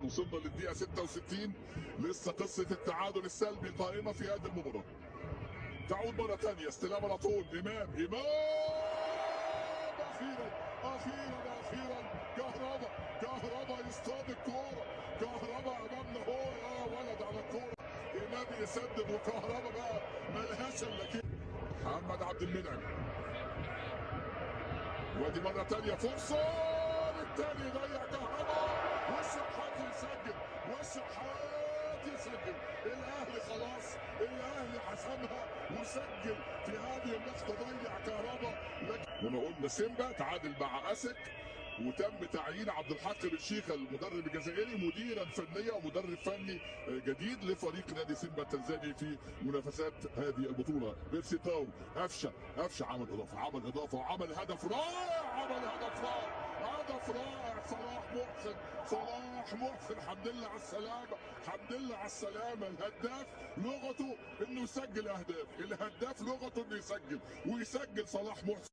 وصلنا للدقيقة 66. لسه قصة التعادل السلبي قائمة في هذه المباراة. تعود مرة ثانية، استلام على طول، إمام أخيرا أخيرا أخيرا كهربا يصطاد الكورة. كهربا أمامنا هو يا ولد على الكورة. إمام يسدد وكهربا بقى ملهاش إلا كده. محمد عبد المنعم، ودي مرة تانية فرصة للتاني، ضيع كهربا والشحات يسجل الأهلي خلاص، الأهلي حسمها وسجل في هذه اللحظة، ضيع كهربا. لما قلنا سيمبا تعادل مع أسك، وتم تعيين عبد الحق بن شيخة المدرب الجزائري مديرا فنيا ومدرب فني جديد لفريق نادي سيمبا التنزاني في منافسات هذه البطوله. بيرسي تاو، قفشه عمل اضافه وعمل هدف رائع، هدف رائع. صلاح محسن الحمد لله على السلامه. الهداف لغته انه يسجل اهداف، الهداف لغته انه يسجل، ويسجل صلاح محسن.